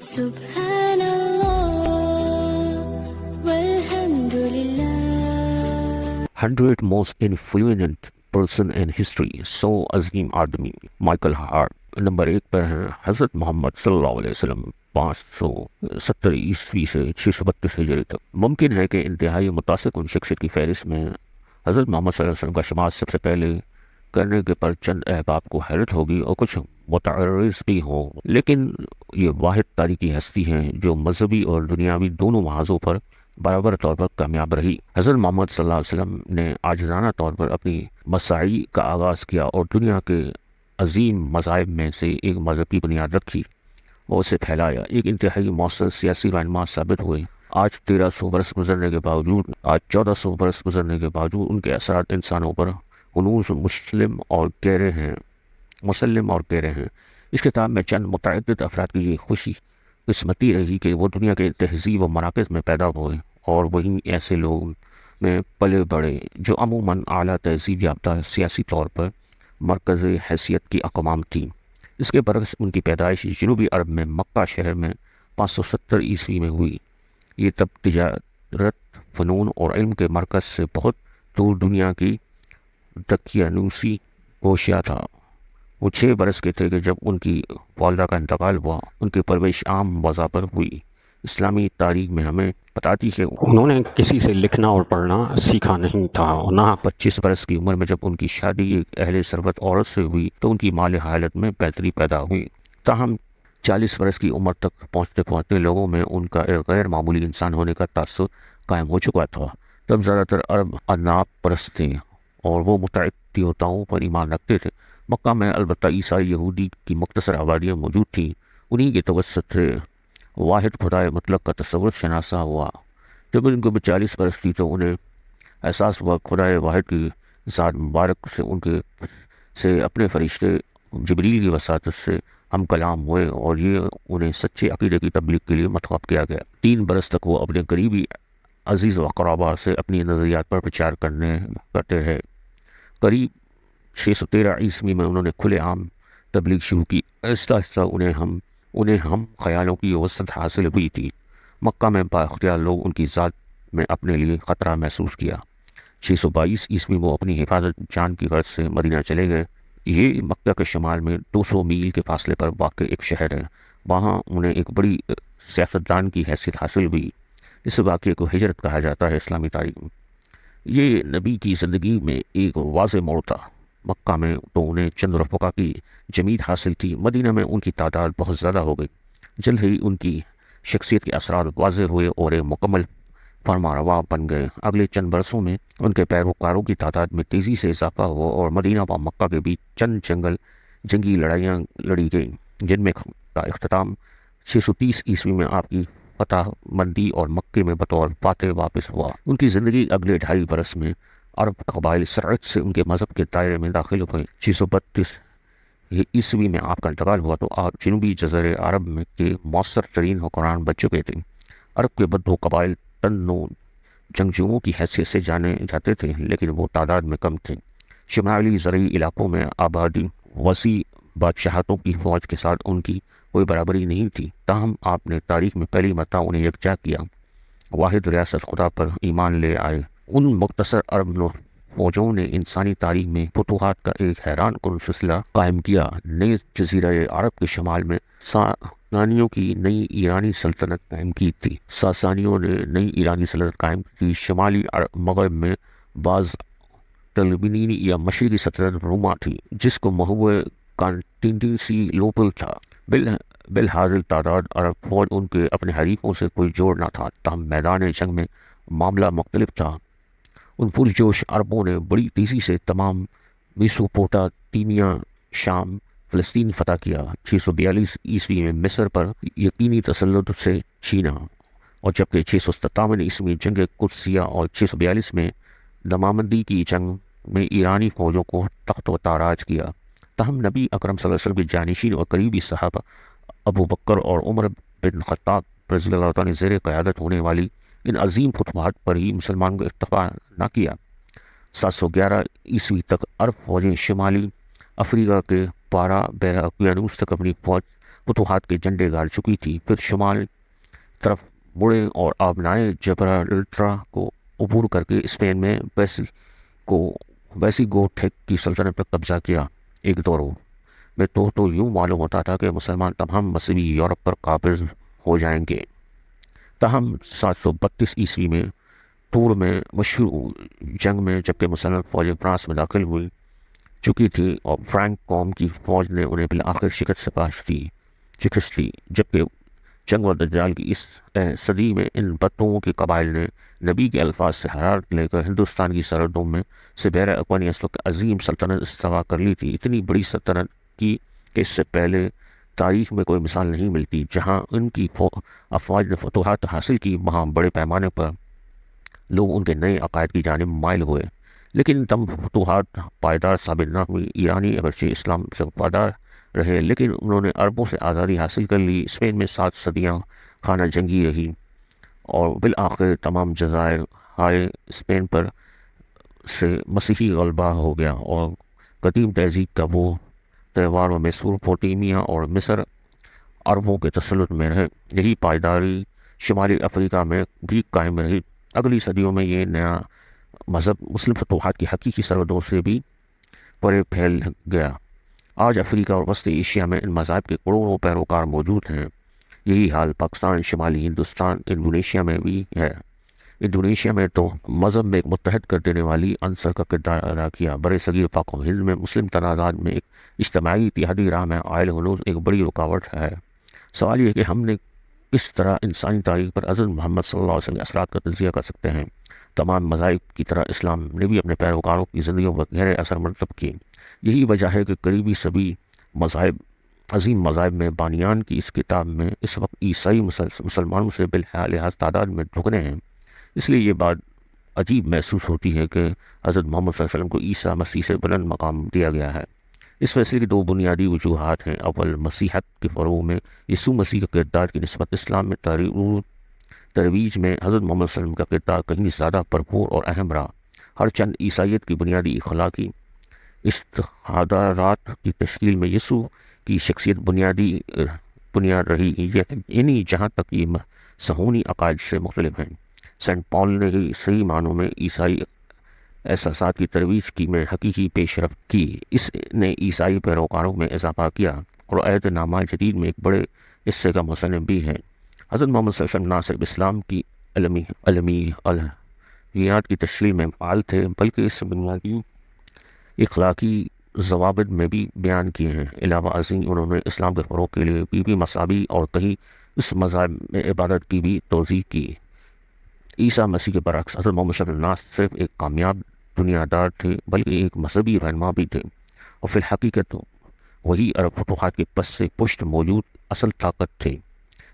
سبحان اللہ والحمد للہ. 100 most influential person in history, سو عظیم آدمی مائیکل ہارٹ نمبر 1 پر ہیں. حضرت محمد صلی اللہ علیہ وسلم 570 عیسوی سے 632 ہجری تک. ممکن ہے کہ انتہائی متاثر کن شخصیت کی فہرست میں حضرت محمد صلی اللہ علیہ وسلم کا شمار سب سے پہلے کرنے کے پر چند احباب کو حیرت ہوگی اور کچھ متعرض بھی ہوں، لیکن یہ واحد تاریخی ہستی ہیں جو مذہبی اور دنیاوی دونوں محاذوں پر برابر طور پر کامیاب رہی. حضرت محمد صلی اللہ علیہ وسلم نے عاجزانہ طور پر اپنی مساعی کا آغاز کیا اور دنیا کے عظیم مذاہب میں سے ایک مذہب کی بنیاد رکھی اور اسے پھیلایا. ایک انتہائی مؤثر سیاسی رہنما ثابت ہوئے. آج 1300 برس گزرنے کے باوجود 1400 برس گزرنے کے باوجود ان کے اثرات انسانوں پر ہنوز مسلم اور گہرے ہیں. اس کتاب میں چند متعدد افراد کی یہ خوشی قسمتی رہی کہ وہ دنیا کے تہذیب و مراکز میں پیدا ہوئے اور وہیں ایسے لوگ میں پلے بڑھے جو عموماً اعلیٰ تہذیب یافتہ سیاسی طور پر مرکز حیثیت کی اقوام تھیں. اس کے برعکس ان کی پیدائش جنوبی عرب میں مکہ شہر میں 570 عیسوی میں ہوئی. یہ تب تجارت، فنون اور علم کے مرکز سے بہت دور دنیا کی دقیانوسی گوشیا تھا. وہ 6 برس کے تھے کہ جب ان کی والدہ کا انتقال ہوا. ان کی پرورش عام وضع پر ہوئی. اسلامی تاریخ میں ہمیں بتاتی کہ انہوں نے کسی سے لکھنا اور پڑھنا سیکھا نہیں تھا. نہ 25 برس کی عمر میں جب ان کی شادی ایک اہل ثروت عورت سے ہوئی تو ان کی مالی حالت میں بہتری پیدا ہوئی. تاہم 40 برس کی عمر تک پہنچتے پہنچتے لوگوں میں ان کا ایک غیر معمولی انسان ہونے کا تاثر قائم ہو چکا تھا. تب زیادہ تر عرب اناپ پرست تھے اور وہ متعدد دیوتاؤں پر ایمان رکھتے تھے. مکہ میں البتہ عیسائی یہودی کی مختصر آبادیاں موجود تھیں. انہی کے توسط سے واحد خدائے مطلق کا تصور شناسا ہوا. جب ان کو 40 برس تھی تو انہیں احساس ہوا خدائے واحد کی ذات مبارک سے ان کے سے اپنے فرشتے جبریل کی وساطت سے ہم کلام ہوئے اور یہ انہیں سچے عقیدے کی تبلیغ کے لیے مطلوب کیا گیا. 3 برس تک وہ اپنے قریبی عزیز و اقربا سے اپنی نظریات پر پرچار کرتے رہے. قریب 613 عیسوی میں انہوں نے کھلے عام تبلیغ شروع کی. آہستہ آہستہ انہیں ہم خیالوں کی وسعت حاصل ہوئی تھی. مکہ میں بااختیار لوگ ان کی ذات میں اپنے لیے خطرہ محسوس کیا. 622 عیسوی وہ اپنی حفاظت جان کی غرض سے مدینہ چلے گئے. یہ مکہ کے شمال میں 200 میل کے فاصلے پر واقع ایک شہر ہے. وہاں انہیں ایک بڑی سیاستدان کی حیثیت حاصل ہوئی. اس واقعے کو ہجرت کہا جاتا ہے اسلامی تاریخ میں. یہ نبی کی زندگی میں ایک واضح موڑ تھا. مکہ میں تو انہیں چند رفقا کی جمعیت حاصل تھی. مدینہ میں ان کی تعداد بہت زیادہ ہو گئی. جلد ہی ان کی شخصیت کے اثرات واضح ہوئے اور ایک مکمل فرما روا بن گئے. اگلے چند برسوں میں ان کے پیروکاروں کی تعداد میں تیزی سے اضافہ ہوا اور مدینہ و مکہ کے بیچ چند جنگی لڑائیاں لڑی گئیں جن میں کا اختتام 630 عیسوی میں آپ کی فتح مندی اور مکے میں بطور فاتح واپس ہوا. ان کی زندگی اگلے 2.5 برس میں عرب قبائل سرعت سے ان کے مذہب کے دائرے میں داخل ہو گئے. 632 عیسوی میں آپ کا انتقال ہوا تو آپ جنوبی جزیرے عرب میں کے مؤثر ترین حکمران بن چکے تھے. عرب کے بدو قبائل تنو جنگجوؤں کی حیثیت سے جانے جاتے تھے لیکن وہ تعداد میں کم تھے. شمالی زرعی علاقوں میں آبادی وسیع بادشاہتوں کی فوج کے ساتھ ان کی کوئی برابری نہیں تھی. تاہم آپ نے تاریخ میں پہلی مرتبہ انہیں یکجا کیا. واحد ریاست خدا پر ایمان لے آئے. ان مختصر عرب فوجوں نے انسانی تاریخ میں فتوحات کا ایک حیران کن سلسلہ قائم کیا. نئے جزیرہ عرب کے شمال میں ساسانیوں کی نئی ایرانی سلطنت قائم کی تھی. ساسانیوں نے نئی ایرانی سلطنت قائم کی. شمالی مغرب میں بعض تلبینی یا مشرقی سلطنت روما تھی جس کو محور کانسٹینٹینسی لوپل تھا. بالحاضر تعداد عرب فوج ان کے اپنے حریفوں سے کوئی جوڑ نہ تھا. تاہم میدان جنگ میں معاملہ مختلف تھا. ان پرجوش عربوں نے بڑی تیزی سے تمام میسوپوٹامیہ، شام، فلسطین فتح کیا. 642 عیسوی میں مصر پر یقینی تسلط سے چھینا اور جبکہ 657 عیسوی میں جنگ قدسیہ اور 642 میں دمامندی کی جنگ میں ایرانی فوجوں کو تخت و تاراج کیا. تاہم نبی اکرم صلی اللہ علیہ وسلم کے جانشین اور قریبی صحابہ ابو بکر اور عمر بن خطاب رضی اللہ تعالیٰ نے زیر قیادت ہونے والی ان عظیم فتوحات پر ہی مسلمانوں کو اکتفا نہ کیا. 711 عیسوی تک عرب فوجیں شمالی افریقہ کے پارا بیراقیانوس تک اپنی فوج فتوحات کے جھنڈے گاڑ چکی تھی، پھر شمال طرف مڑے اور آبنائے جبرالٹرا کو عبور کر کے اسپین میں ویسی گو ٹھیک کی سلطنت پر قبضہ کیا۔ ایک دور میں تو یوں معلوم ہوتا تھا کہ مسلمان تمام مذہبی یورپ پر قابض ہو جائیں گے، تاہم 732 عیسوی میں ٹور میں مشہور جنگ میں جبکہ مسلمان فوجیں فرانس میں داخل ہوئی چکی تھی اور فرینک قوم کی فوج نے انہیں بالآخر شکست دی، جبکہ جنگ و دجال کی اس صدی میں ان بدتوں کے قبائل نے نبی کے الفاظ سے حرارت لے کر ہندوستان کی سرحدوں میں سے بحر اکوانی اس وقت عظیم سلطنت استوا کر لی تھی، اتنی بڑی سلطنت کی کہ اس سے پہلے تاریخ میں کوئی مثال نہیں ملتی۔ جہاں ان کی افواج نے فتوحات حاصل کی، وہاں بڑے پیمانے پر لوگ ان کے نئے عقائد کی جانب مائل ہوئے، لیکن تم فتوحات پائیدار ثابت نہ ہوئی۔ ایرانی اگرچہ اسلام سے وفادار رہے، لیکن انہوں نے عربوں سے آزادی حاصل کر لی، اسپین میں 7 صدیاں خانہ جنگی رہی اور بالآخر تمام جزائر ہائے اسپین پر سے مسیحی غلبہ ہو گیا اور قدیم تہذیب کا وہ تہوار و میسوپوٹیمیا اور مصر عربوں کے تسلط میں رہے۔ یہی پائیداری شمالی افریقہ میں بھی قائم رہی۔ اگلی صدیوں میں یہ نیا مذہب مسلم فتوحات کی حقیقی سرحدوں سے بھی پرے پھیل گیا۔ آج افریقہ اور وسطی ایشیا میں ان مذاہب کے کروڑوں پیروکار موجود ہیں۔ یہی حال پاکستان، شمالی ہندوستان، انڈونیشیا میں بھی ہے۔ انڈونیشیا میں تو مذہب میں ایک متحد کر دینے والی عنصر کا کردار ادا کیا۔ برِ صغیر پاک و ہند میں مسلم تنازعات میں ایک اجتماعی اتحادی راہ میں عائل ہنوز ایک بڑی رکاوٹ ہے۔ سوال یہ ہے کہ ہم نے کس طرح انسانی تاریخ پر حضرت محمد صلی اللہ علیہ وسلم کے اثرات کا تجزیہ کر سکتے ہیں؟ تمام مذاہب کی طرح اسلام نے بھی اپنے پیروکاروں کی زندگیوں پر گہرے اثر مرتب کیے۔ یہی وجہ ہے کہ قریبی سبھی عظیم مذاہب میں بانیان کی اس کتاب میں اس وقت عیسائی مسلمانوں سے باللحاظ تعداد میں دگنے ہیں۔ اس لیے یہ بات عجیب محسوس ہوتی ہے کہ حضرت محمد صلی اللہ علیہ وسلم کو عیسیٰ مسیح سے بلند مقام دیا گیا ہے۔ اس فیصلے کی 2 بنیادی وجوہات ہیں۔ اول، مسیحیت کے فروغ میں یسوع مسیح کا کردار کی نسبت اسلام میں ترویج میں حضرت محمد صلی اللہ علیہ وسلم کا کردار کہیں زیادہ بھرپور اور اہم رہا۔ ہر چند عیسائیت کی بنیادی اخلاقی استحدارات کی تشکیل میں یسوع کی شخصیت بنیاد رہی، یعنی جہاں تک یہ صہیونی عقائد سے مختلف ہیں۔ سینٹ پال نے ہی صحیح معنوں میں عیسائی احساسات کی ترویج کی میں حقیقی پیش رفت کی۔ اس نے عیسائی پیروکاروں میں اضافہ کیا اور عہد نامہ جدید میں ایک بڑے حصے کا مصنف بھی ہے۔ حضرت محمد صلی اللہ علیہ وسلم نہ صرف اسلام کی علمیات کی تشریح میں فعال تھے بلکہ اس بنیادی اخلاقی ضوابط میں بھی بیان کیے ہیں۔ علاوہ ازیں انہوں نے اسلام کے فروغ کے لیے بی بی مصابی اور کہیں اس مذہب میں عبادت کی بھی توضیح کی۔ عیسیٰ مسیح کے برعکس حضرت محمد صلی اللہ علیہ وسلم نہ صرف ایک کامیاب دنیا دار تھے بلکہ ایک مذہبی رہنما بھی تھے، اور فی الحقیقت وہی عرب فتوحات کے پس سے پشت موجود اصل طاقت تھے۔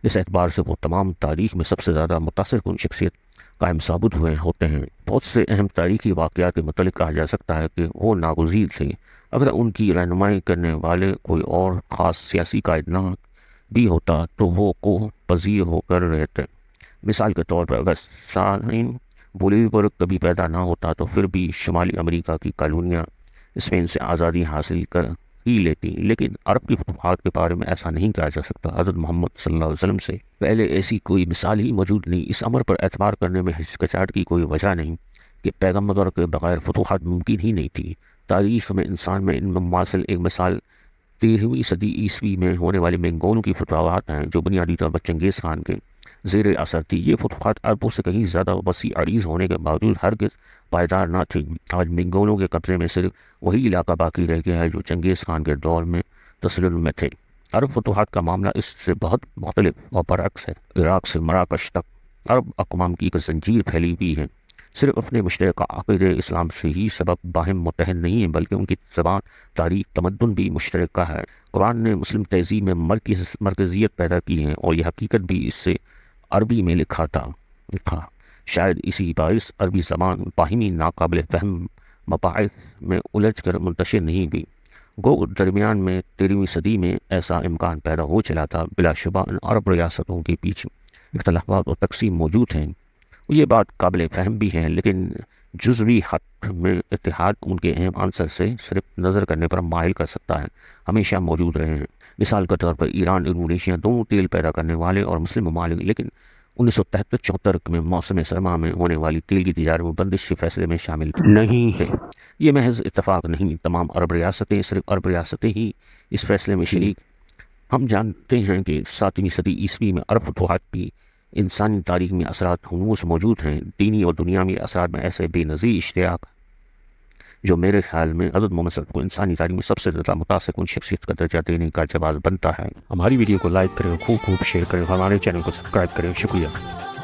اس اعتبار سے وہ تمام تاریخ میں سب سے زیادہ متاثر کن شخصیت قائم ثابت ہوتے ہیں۔ بہت سے اہم تاریخی واقعات کے متعلق کہا جا سکتا ہے کہ وہ ناگزیر تھے۔ اگر ان کی رہنمائی کرنے والے کوئی اور خاص سیاسی قائد نہ بھی ہوتا تو وہ کو پذیر ہو کر رہتے۔ مثال کے طور پر اگر سائن بولیور کبھی پیدا نہ ہوتا تو پھر بھی شمالی امریکہ کی کالونیاں اسپین سے آزادی حاصل کر ہی لیتی، لیکن عرب کی فتوحات کے بارے میں ایسا نہیں کہا جا سکتا۔ حضرت محمد صلی اللہ علیہ وسلم سے پہلے ایسی کوئی مثال ہی موجود نہیں۔ اس امر پر اعتبار کرنے میں ہچکچاہٹ کی کوئی وجہ نہیں کہ پیغمبر کے بغیر فتوحات ممکن ہی نہیں تھی۔ تاریخ میں انسان میں ان مماثل ایک مثال 13ویں صدی عیسوی میں ہونے والی منگولوں کی فتوحات ہیں جو بنیادی طور پر چنگیز خان کے زیر اثر تھی۔ یہ فتوحات عربوں سے کہیں زیادہ وسیع عریض ہونے کے باوجود ہرگز پائیدار نہ تھی۔ آج منگولوں کے قبضے میں صرف وہی علاقہ باقی رہ گیا ہے جو چنگیز خان کے دور میں تسلط میں تھے۔ عرب فتوحات کا معاملہ اس سے بہت مختلف اور برعکس ہے۔ عراق سے مراکش تک عرب اقوام کی ایک زنجیر پھیلی ہوئی ہے۔ صرف اپنے مشترکہ عقیدہ اسلام سے ہی سبب باہم متحد نہیں ہے بلکہ ان کی زبان، تاریخ، تمدن بھی مشترکہ ہے۔ قرآن نے مسلم تہذیب میں مرکزیت پیدا کی ہے اور یہ حقیقت بھی اس سے عربی میں لکھا۔ شاید اسی باعث عربی زبان باہمی ناقابل فہم مباحث میں الجھ کر منتشر نہیں ہوئی۔ گو درمیان میں 13ویں صدی میں ایسا امکان پیدا ہو چلا تھا۔ بلا شبہ ان عرب ریاستوں کے پیچھے اختلافات اور تقسیم موجود ہیں، یہ بات قابل فہم بھی ہے، لیکن جزوی حد میں اتحاد ان کے اہم عنصر سے صرف نظر کرنے پر مائل کر سکتا ہے، ہمیشہ موجود رہے ہیں۔ مثال کے طور پر ایران، انڈونیشیا دونوں تیل پیدا کرنے والے اور مسلم ممالک، لیکن 1973-74 میں موسم سرما میں ہونے والی تیل کی تجارت میں بندش کے فیصلے میں شامل نہیں ہے۔ یہ محض اتفاق نہیں، تمام عرب ریاستیں، صرف عرب ریاستیں ہی اس فیصلے میں شریک۔ ہم جانتے ہیں کہ 7ویں صدی عیسوی میں عرب فتوحات کی انسانی تاریخ میں اثرات ہنوز موجود ہیں۔ دینی اور دنیاوی اثرات میں ایسے بے نظیر اشتراک جو میرے خیال میں حضرت محمد صلی اللہ علیہ وسلم کو انسانی تاریخ میں سب سے زیادہ متاثر کن شخصیت کا درجہ دینے کا جواز بنتا ہے۔ ہماری ویڈیو کو لائک کریں، خوب شیئر کریں، ہمارے چینل کو سبسکرائب کریں۔ شکریہ۔